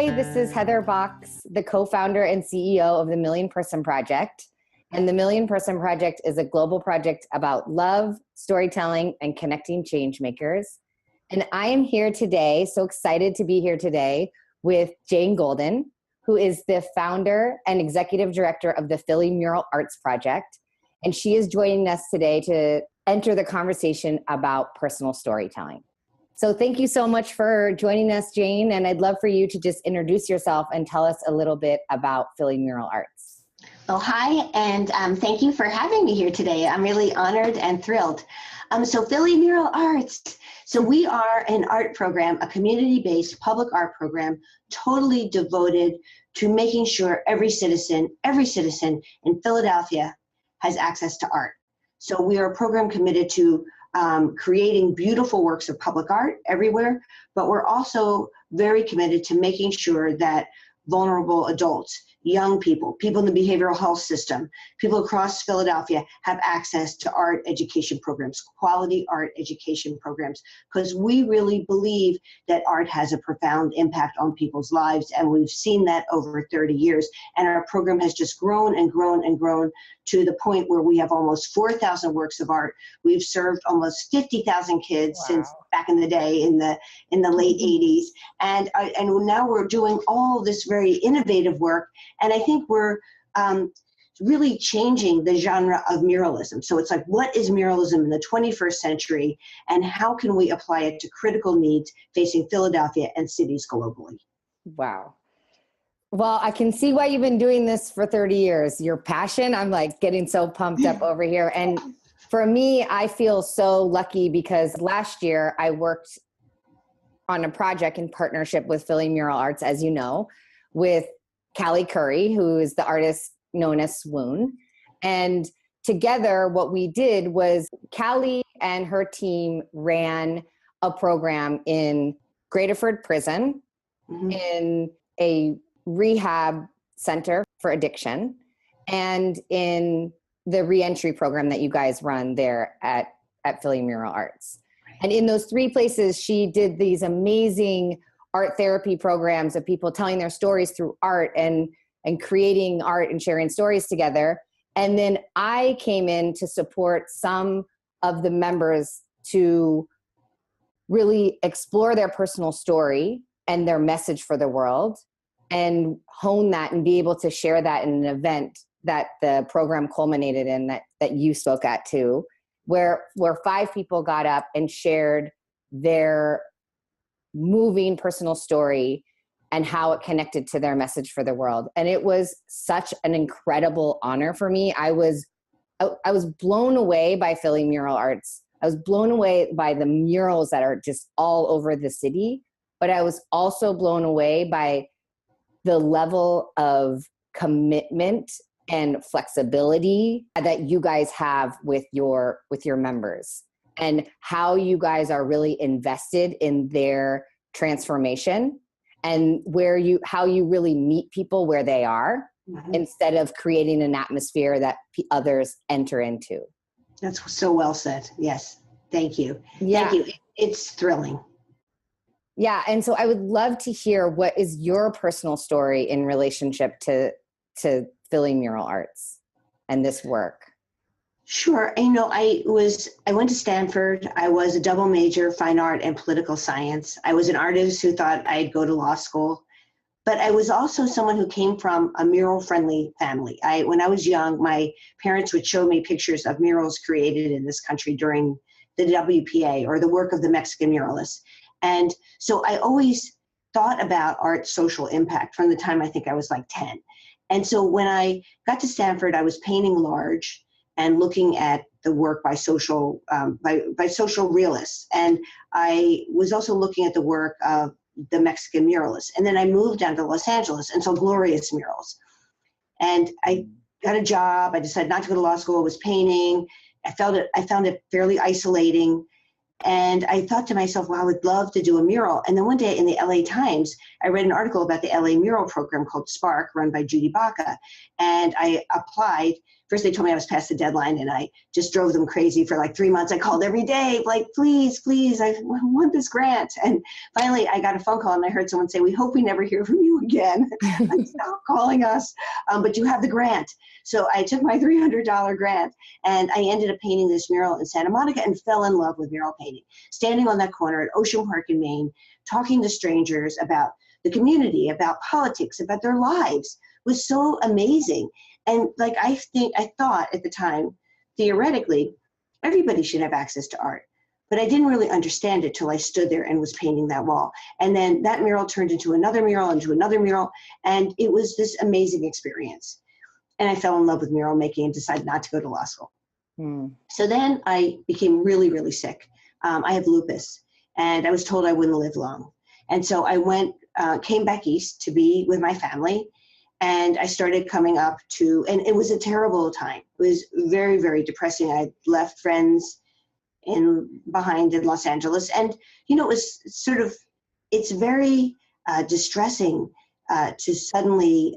Hi, this is Heather Box, the co-founder and CEO of the Million Person Project. And the Million Person Project is a global project about love, storytelling, and connecting change makers. And I am here today, so excited to be here today with Jane Golden, who is the founder and executive director of the Philly Mural Arts Project. And she is joining us today to enter the conversation about personal storytelling. So thank you so much for joining us, Jane. And I'd love for you to just introduce yourself and tell us a little bit about Philly Mural Arts. Well, hi, and thank you for having me here today. I'm really honored and thrilled. So Philly Mural Arts. So we are an art program, a community-based public art program, totally devoted to making sure every citizen in Philadelphia has access to art. So we are a program committed to creating beautiful works of public art everywhere, but we're also very committed to making sure that vulnerable adults, young people, people in the behavioral health system, people across Philadelphia have access to art education programs, quality art education programs, because we really believe that art has a profound impact on people's lives, and we've seen that over 30 years. And our program has just grown and grown and grown to the point where we have almost 4,000 works of art. We've served almost 50,000 kids since back in the day in the late 80s. And now we're doing all this very innovative work. And I think we're really changing the genre of muralism. So it's like, what is muralism in the 21st century, and how can we apply it to critical needs facing Philadelphia and cities globally? Wow. Well, I can see why you've been doing this for 30 years. Your passion, I'm like getting so pumped up over here. And for me, I feel so lucky because last year I worked on a project in partnership with Philly Mural Arts, as you know, with Callie Curry, who is the artist known as Swoon. And together what we did was Callie and her team ran a program in Graterford Prison, in a rehab center for addiction, and in the reentry program that you guys run there at Philly Mural Arts. And in those three places, she did these amazing art therapy programs of people telling their stories through art and creating art and sharing stories together. And then I came in to support some of the members to really explore their personal story and their message for the world and hone that and be able to share that in an event that the program culminated in that you spoke at too, where 5 people got up and shared their moving personal story and how it connected to their message for the world. And it was such an incredible honor for me. I was blown away by Philly Mural Arts. I was blown away by the murals that are just all over the city, but I was also blown away by the level of commitment and flexibility that you guys have with your members, and how you guys are really invested in their transformation, and how you really meet people where they are, instead of creating an atmosphere that others enter into. That's so well said. Yes. Thank you. Yeah. Thank you. It's thrilling. Yeah. And so I would love to hear, what is your personal story in relationship to Philly Mural Arts and this work? Sure. I went to Stanford. I was a double major, fine art and political science. I was an artist who thought I'd go to law school, but I was also someone who came from a mural-friendly family. When I was young, my parents would show me pictures of murals created in this country during the WPA, or the work of the Mexican muralists. And so I always thought about art's social impact from the time I think I was like 10. And so when I got to Stanford, I was painting large and looking at the work by social realists. And I was also looking at the work of the Mexican muralists. And then I moved down to Los Angeles and saw glorious murals. And I got a job. I decided not to go to law school. I was painting. I found it fairly isolating. And I thought to myself, well, I would love to do a mural. And then one day in the LA Times, I read an article about the LA mural program called Spark, run by Judy Baca. And I applied first they told me I was past the deadline, and I just drove them crazy for like 3 months. I called every day, like, please, I want this grant. And finally I got a phone call and I heard someone say, we hope we never hear from you again. Like, stop calling us, but you have the grant. So I took my $300 grant and I ended up painting this mural in Santa Monica and fell in love with mural painting. Standing on that corner at Ocean Park in Maine, talking to strangers about the community, about politics, about their lives was so amazing. And like, I thought at the time, theoretically, everybody should have access to art. But I didn't really understand it till I stood there and was painting that wall. And then that mural turned into another mural, and it was this amazing experience. And I fell in love with mural making and decided not to go to law school. So then I became really, really sick. I have lupus, and I was told I wouldn't live long. And so I came back east to be with my family, and I started coming up to, and it was a terrible time. It was very, very depressing. I left friends behind in Los Angeles, and it was it's very distressing to suddenly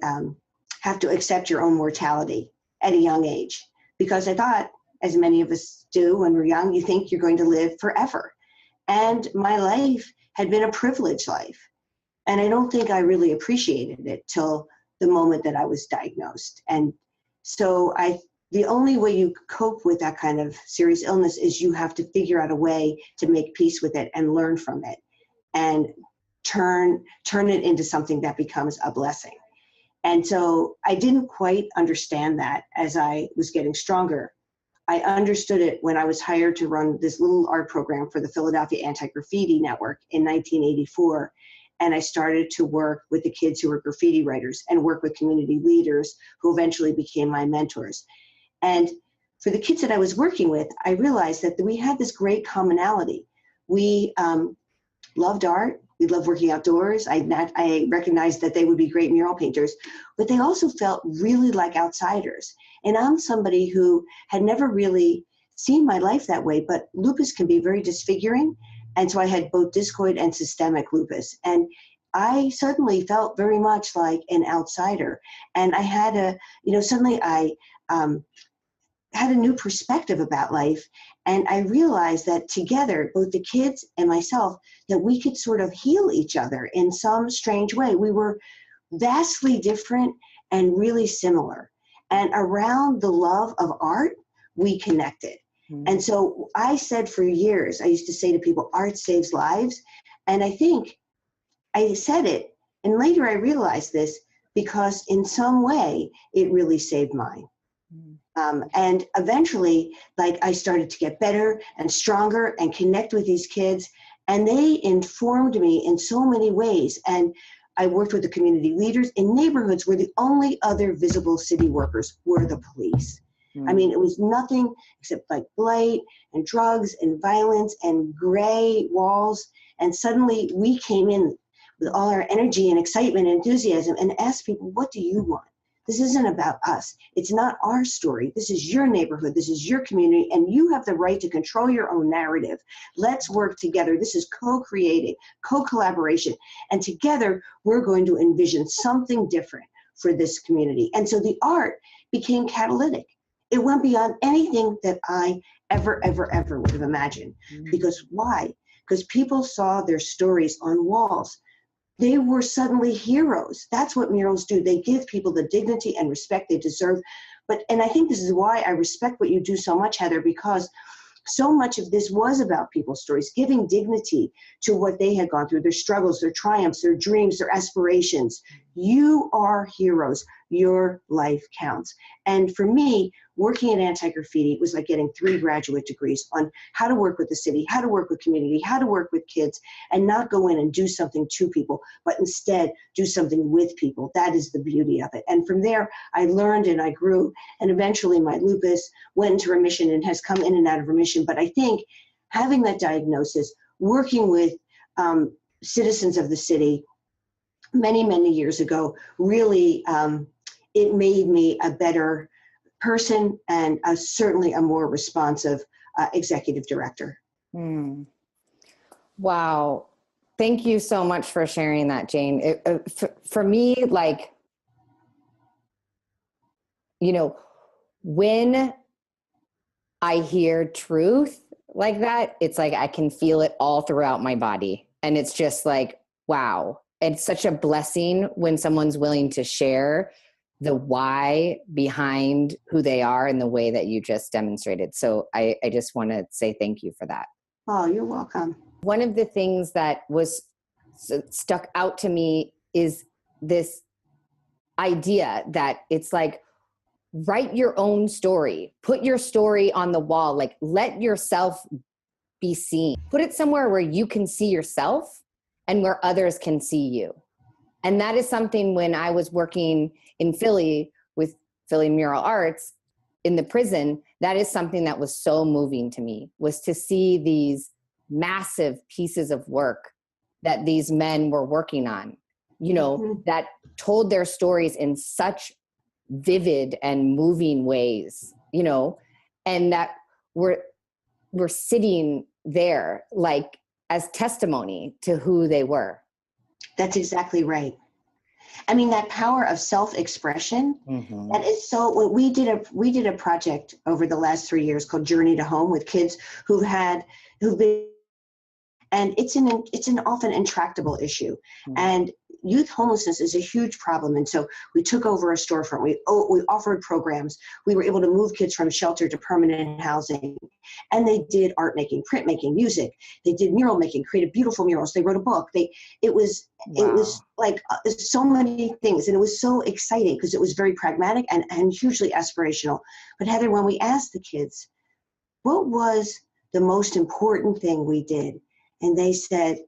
have to accept your own mortality at a young age, because I thought, as many of us do when we're young, you think you're going to live forever. And my life had been a privileged life. And I don't think I really appreciated it till the moment that I was diagnosed. And so the only way you cope with that kind of serious illness is you have to figure out a way to make peace with it and learn from it and turn it into something that becomes a blessing. And so I didn't quite understand that as I was getting stronger. I understood it when I was hired to run this little art program for the Philadelphia Anti-Graffiti Network in 1984. And I started to work with the kids who were graffiti writers and work with community leaders who eventually became my mentors. And for the kids that I was working with, I realized that we had this great commonality. We loved art. We loved working outdoors. I recognized that they would be great mural painters, but they also felt really like outsiders. And I'm somebody who had never really seen my life that way, but lupus can be very disfiguring. And so I had both discoid and systemic lupus. And I suddenly felt very much like an outsider. And I had suddenly I had a new perspective about life. And I realized that together, both the kids and myself, that we could sort of heal each other in some strange way. We were vastly different and really similar. And around the love of art, we connected. And so I said for years, I used to say to people, art saves lives. And I think I said it, and later I realized this, because in some way, it really saved mine. And eventually, I started to get better and stronger and connect with these kids, and they informed me in so many ways. And I worked with the community leaders in neighborhoods where the only other visible city workers were the police. I mean, it was nothing except blight and drugs and violence and gray walls. And suddenly we came in with all our energy and excitement and enthusiasm and asked people, what do you want? This isn't about us. It's not our story. This is your neighborhood. This is your community, and you have the right to control your own narrative. Let's work together. This is co-creating, co-collaboration. And together, we're going to envision something different for this community. And so the art became catalytic. It went beyond anything that I ever would have imagined. Because why? Because people saw their stories on walls. They were suddenly heroes. That's what murals do. They give people the dignity and respect they deserve. And I think this is why I respect what you do so much, Heather, because so much of this was about people's stories, giving dignity to what they had gone through, their struggles, their triumphs, their dreams, their aspirations. You are heroes. Your life counts. And for me, working at Anti-Graffiti was like getting 3 graduate degrees on how to work with the city, how to work with community, how to work with kids, and not go in and do something to people, but instead do something with people. That is the beauty of it. And from there, I learned and I grew, and eventually my lupus went into remission and has come in and out of remission. But I think having that diagnosis, working with citizens of the city many, many years ago, really, it made me a better person and certainly a more responsive executive director. Wow. Thank you so much for sharing that, Jane. For me, when I hear truth like that, it's like I can feel it all throughout my body. And it's just like, wow. It's such a blessing when someone's willing to share the why behind who they are in the way that you just demonstrated. So I just want to say thank you for that. Oh, you're welcome. One of the things that was stuck out to me is this idea that it's like, write your own story, put your story on the wall, like let yourself be seen, put it somewhere where you can see yourself and where others can see you. And that is something when I was working in Philly with Philly Mural Arts in the prison, that is something that was so moving to me, was to see these massive pieces of work that these men were working on, you know, that told their stories in such vivid and moving ways, you know, and that we're sitting there like as testimony to who they were. That's exactly right. I mean, that power of self-expression, that is so, we did a project over the last 3 years called Journey to Home with kids who've been, and it's an often intractable issue. And youth homelessness is a huge problem. And so we took over a storefront. We offered programs. We were able to move kids from shelter to permanent housing. And they did art making, print making, music. They did mural making, created beautiful murals. They wrote a book. It was like so many things. And it was so exciting because it was very pragmatic and hugely aspirational. But Heather, when we asked the kids, what was the most important thing we did? And they said,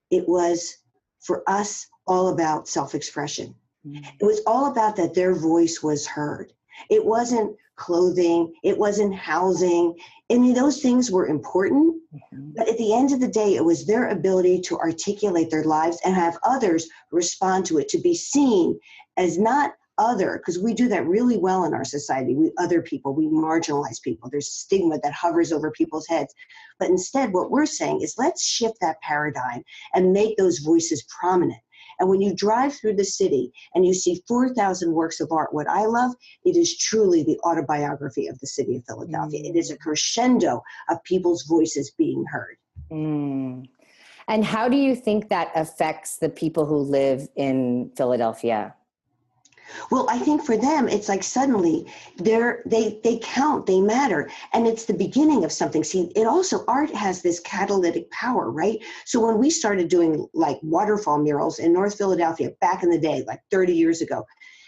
it was, for us, all about self-expression. It was all about that their voice was heard. It wasn't clothing, it wasn't housing. I mean, those things were important, but at the end of the day, it was their ability to articulate their lives and have others respond to it, to be seen as not other, because we do that really well in our society. We marginalize people. There's stigma that hovers over people's heads. But instead, what we're saying is let's shift that paradigm and make those voices prominent. And when you drive through the city and you see 4,000 works of art, what I love, it is truly the autobiography of the city of Philadelphia. It is a crescendo of people's voices being heard. And how do you think that affects the people who live in Philadelphia? Well, I think for them, it's like suddenly they count, they matter. And it's the beginning of something. See, art has this catalytic power, right? So when we started doing like waterfall murals in North Philadelphia back in the day, like 30 years ago,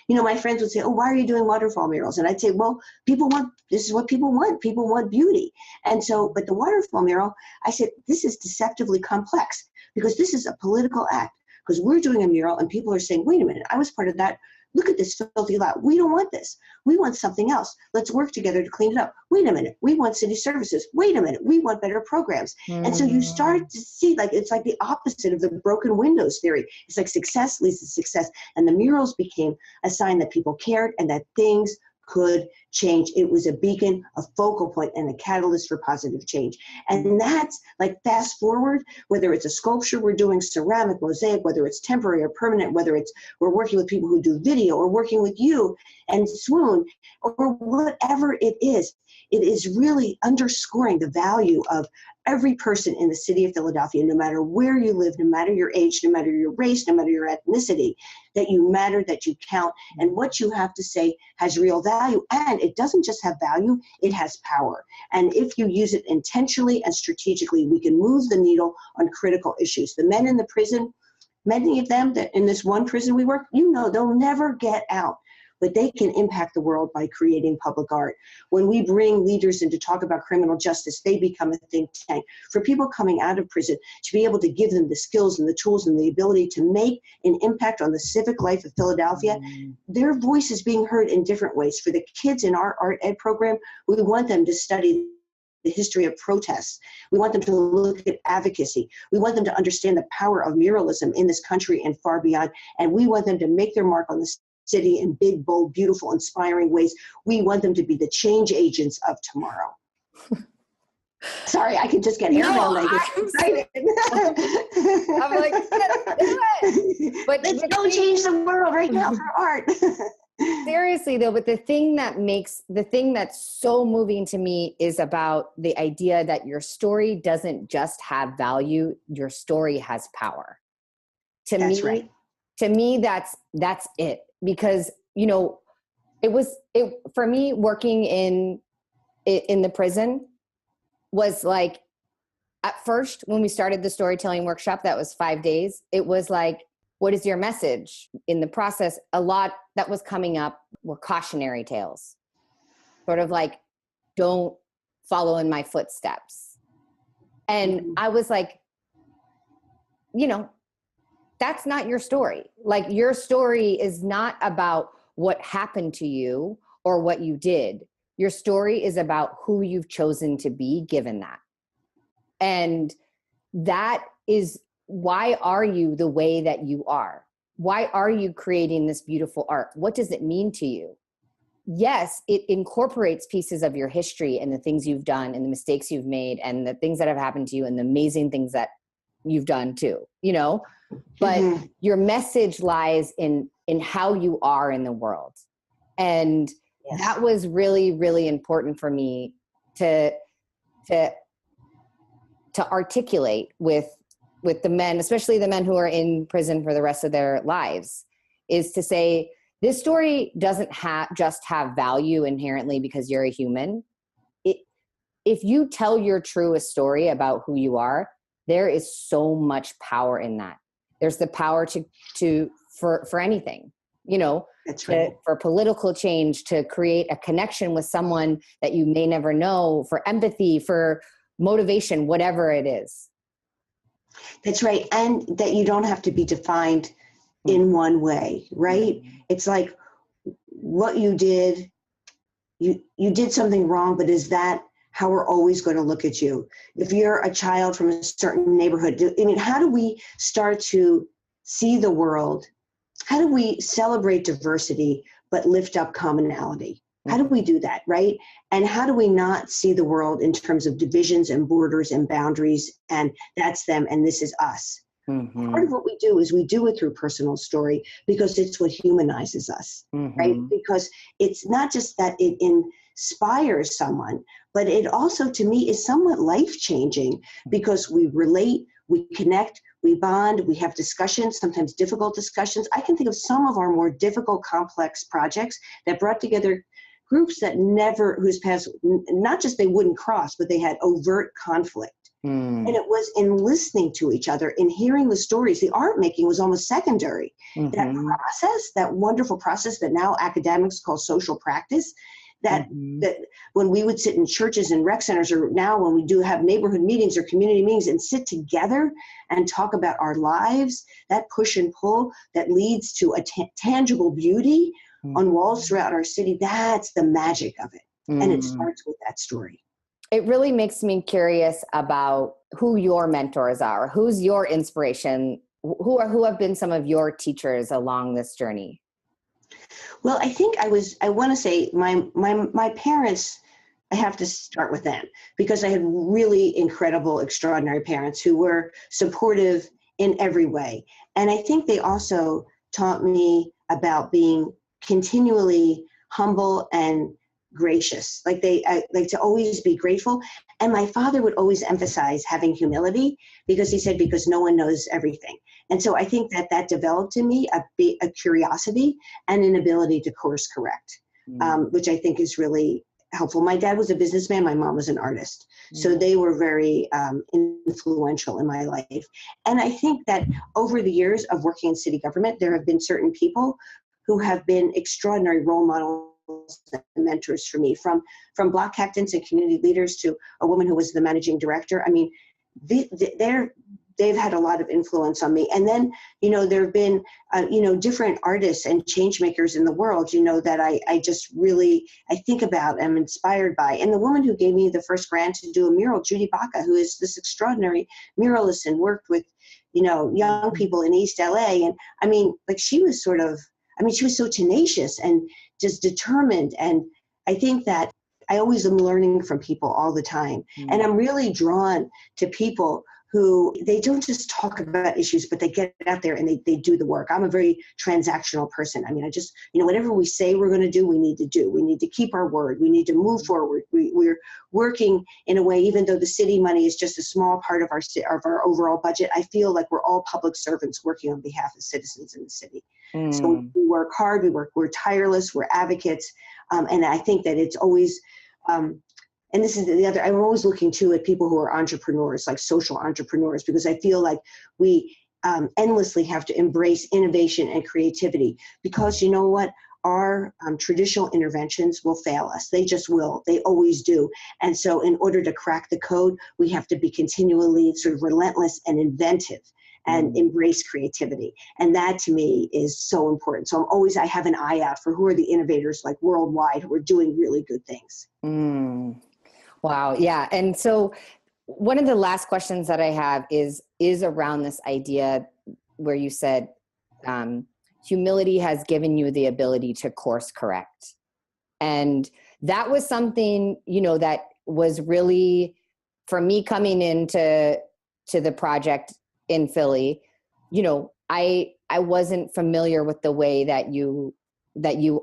you know, my friends would say, oh, why are you doing waterfall murals? And I'd say, well, this is what people want. People want beauty. And so, but the waterfall mural, I said, this is deceptively complex because this is a political act because we're doing a mural and people are saying, wait a minute, I was part of that. Look at this filthy lot. We don't want this. We want something else. Let's work together to clean it up. Wait a minute. We want city services. Wait a minute. We want better programs. And so you start to see it's like the opposite of the broken windows theory. It's like success leads to success. And the murals became a sign that people cared and that things could change. It was a beacon, a focal point, and a catalyst for positive change. And that's like fast forward, whether it's a sculpture we're doing, ceramic, mosaic, whether it's temporary or permanent, whether it's we're working with people who do video or working with you and Swoon or whatever it is really underscoring the value of every person in the city of Philadelphia, no matter where you live, no matter your age, no matter your race, no matter your ethnicity, that you matter, that you count, and what you have to say has real value. And it doesn't just have value, it has power. And if you use it intentionally and strategically, we can move the needle on critical issues. The men in the prison, many of them that in this one prison we work, they'll never get out. But they can impact the world by creating public art. When we bring leaders in to talk about criminal justice, they become a think tank. For people coming out of prison, to be able to give them the skills and the tools and the ability to make an impact on the civic life of Philadelphia, their voice is being heard in different ways. For the kids in our art ed program, we want them to study the history of protests. We want them to look at advocacy. We want them to understand the power of muralism in this country and far beyond. And we want them to make their mark on the city in big, bold, beautiful, inspiring ways. We want them to be the change agents of tomorrow. Sorry, I could just get airmail. I'm like, let's do it. Let's go change the world right now for art. Seriously though, but the thing that's so moving to me is about the idea that your story doesn't just have value, your story has power. That's right. To me, that's it. Because, it for me, working in the prison was like, at first, when we started the storytelling workshop, that was 5 days. It was like, what is your message? In the process, a lot that was coming up were cautionary tales, sort of like, don't follow in my footsteps. And I was like, that's not your story. Like, your story is not about what happened to you or what you did. Your story is about who you've chosen to be given that. And that is, why are you the way that you are? Why are you creating this beautiful art? What does it mean to you? Yes, it incorporates pieces of your history and the things you've done and the mistakes you've made and the things that have happened to you and the amazing things that you've done too, but your message lies in how you are in the world. And that was really, really important for me to articulate with the men, especially the men who are in prison for the rest of their lives, is to say, this story doesn't just have value inherently because you're a human. If you tell your truest story about who you are, there is so much power in that. There's the power for anything, That's right. for political change, to create a connection with someone that you may never know, for empathy, for motivation, whatever it is. That's right. And that you don't have to be defined in one way, right? It's like, what you did, you did something wrong, but is that how we're always going to look at you? If you're a child from a certain neighborhood, how do we start to see the world? How do we celebrate diversity, but lift up commonality? How do we do that, right? And how do we not see the world in terms of divisions and borders and boundaries, and that's them and this is us? Part of what we do is we do it through personal story because it's what humanizes us, right? Because it's not just that it inspires someone, but it also, to me, is somewhat life-changing because we relate, we connect, we bond, we have discussions, sometimes difficult discussions. I can think of some of our more difficult, complex projects that brought together groups that whose paths, not just they wouldn't cross, but they had overt conflict. And it was in listening to each other, in hearing the stories. The art making was almost secondary. That process, that wonderful process that now academics call social practice, that when we would sit in churches and rec centers, or now when we do have neighborhood meetings or community meetings and sit together and talk about our lives, that push and pull that leads to a tangible beauty on walls throughout our city, that's the magic of it. And it starts with that story. It really makes me curious about who your mentors are. Who's your inspiration? Who have been some of your teachers along this journey? Well, I think I want to say my parents, I have to start with them because I had really incredible, extraordinary parents who were supportive in every way. And I think they also taught me about being continually humble and gracious. Like like to always be grateful. And my father would always emphasize having humility because he said, because no one knows everything. And so I think that developed in me a curiosity and an ability to course correct, which I think is really helpful. My dad was a businessman. My mom was an artist. So they were very influential in my life. And I think that over the years of working in city government, there have been certain people who have been extraordinary role models and mentors for me, from block captains and community leaders to a woman who was the managing director. I mean, they've had a lot of influence on me. And then, there have been, different artists and change makers in the world, that I just really, I think about, am inspired by. And the woman who gave me the first grant to do a mural, Judy Baca, who is this extraordinary muralist and worked with, young people in East LA. And I mean, like she was so tenacious and just determined. And I think that I always am learning from people all the time. And I'm really drawn to people who they don't just talk about issues, but they get out there and they do the work. I'm a very transactional person. I mean, I just, whatever we say we're going to do, we need to do. We need to keep our word. We need to move forward. We're working in a way, even though the city money is just a small part of our overall budget, I feel like we're all public servants working on behalf of citizens in the city. So we work hard, we're tireless, we're advocates. And I think that it's always, and this is the other, I'm always looking too at people who are entrepreneurs, like social entrepreneurs, because I feel like we endlessly have to embrace innovation and creativity, because you know what? Our traditional interventions will fail us. They just will. They always do. And so in order to crack the code, we have to be continually sort of relentless and inventive and embrace creativity. And that to me is so important. So I have an eye out for who are the innovators like worldwide who are doing really good things. Wow. Yeah. And so one of the last questions that I have is around this idea where you said, humility has given you the ability to course correct. And that was something, that was really, for me coming into the project in Philly, I wasn't familiar with the way that you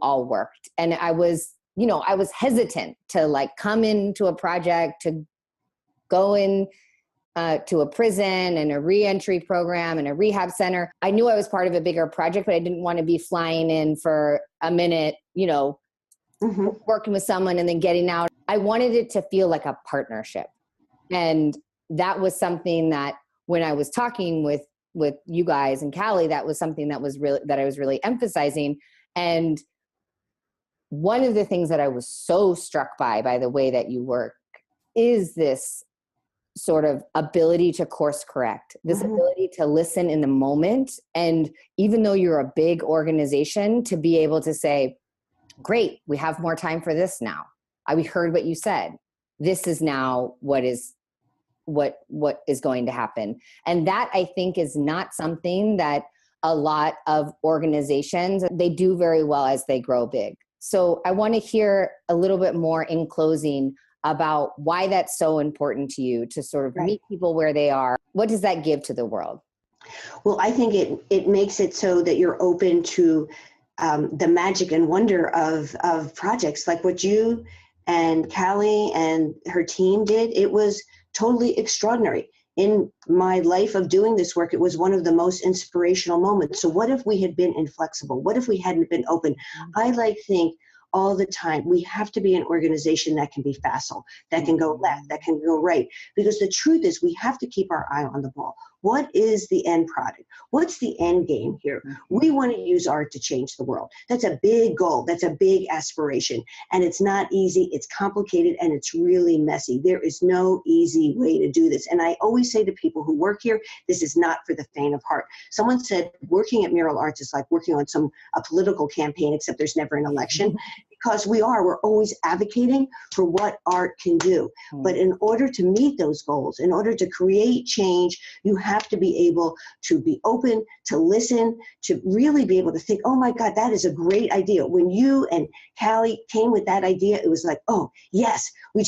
all worked. And I was hesitant to come into a project, to go in to a prison and a reentry program and a rehab center. I knew I was part of a bigger project, but I didn't want to be flying in for a minute, working with someone and then getting out. I wanted it to feel like a partnership. And that was something that when I was talking with you guys and Callie, that was something that I was really emphasizing. And one of the things that I was so struck by the way that you work is this sort of ability to course correct, this ability to listen in the moment. And even though you're a big organization, to be able to say, great, we have more time for this now. We heard what you said. This is now what is going to happen. And that, I think, is not something that a lot of organizations, they do very well as they grow big. So I want to hear a little bit more in closing about why that's so important to you to sort of meet people where they are. What does that give to the world? Well, I think it makes it so that you're open to the magic and wonder of projects like what you and Callie and her team did. It was totally extraordinary. In my life of doing this work, it was one of the most inspirational moments. So what if we had been inflexible? What if we hadn't been open? I think all the time, we have to be an organization that can be facile, that can go left, that can go right. Because the truth is we have to keep our eye on the ball. What is the end product? What's the end game here? We want to use art to change the world. That's a big goal. That's a big aspiration. And it's not easy. It's complicated and it's really messy. There is no easy way to do this. And I always say to people who work here, this is not for the faint of heart. Someone said working at Mural Arts is like working on a political campaign, except there's never an election. Because we're always advocating for what art can do. But in order to meet those goals, in order to create change, you have to be able to be open, to listen, to really be able to think, oh my God, that is a great idea. When you and Callie came with that idea, it was like, oh yes, we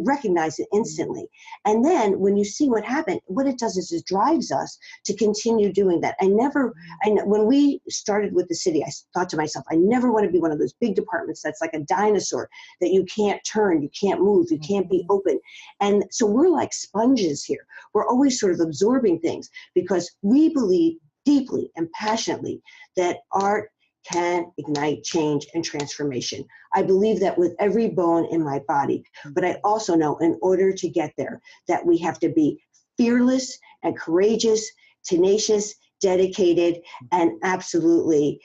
recognized it instantly. And then when you see what happened, what it does is it drives us to continue doing that. When we started with the city, I thought to myself, I never want to be one of those big departments that's like a dinosaur that you can't turn, you can't move, you can't be open. And so we're like sponges here. We're always sort of absorbing things because we believe deeply and passionately that art can ignite change and transformation. I believe that with every bone in my body, but I also know in order to get there that we have to be fearless and courageous, tenacious, dedicated, and absolutely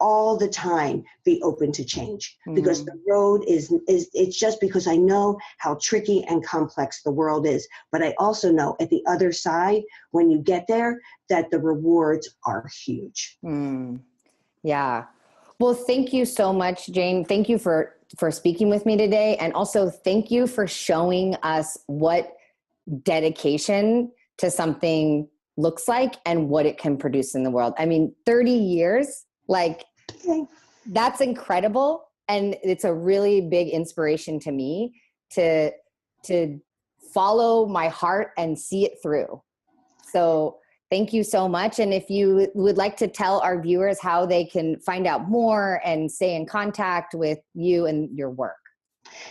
all the time be open to change, because the road is it's just because I know how tricky and complex the world is, but I also know at the other side, when you get there, that the rewards are huge. Yeah. Well, thank you so much, Jane. Thank you for speaking with me today. And also thank you for showing us what dedication to something looks like and what it can produce in the world. I mean, 30 years, that's incredible. And it's a really big inspiration to me to follow my heart and see it through. So thank you so much. And if you would like to tell our viewers how they can find out more and stay in contact with you and your work.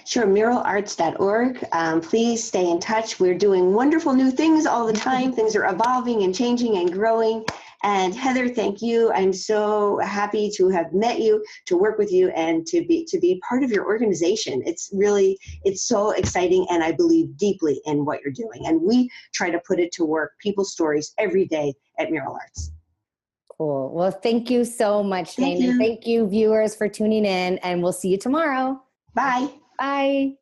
Sure, muralarts.org. Please stay in touch. We're doing wonderful new things all the time. Things are evolving and changing and growing. And Heather, thank you. I'm so happy to have met you, to work with you, and to be part of your organization. It's so exciting, and I believe deeply in what you're doing. And we try to put it to work, people's stories, every day at Mural Arts. Cool. Well, thank you so much, Jane. Thank you. And thank you, viewers, for tuning in, and we'll see you tomorrow. Bye. Bye.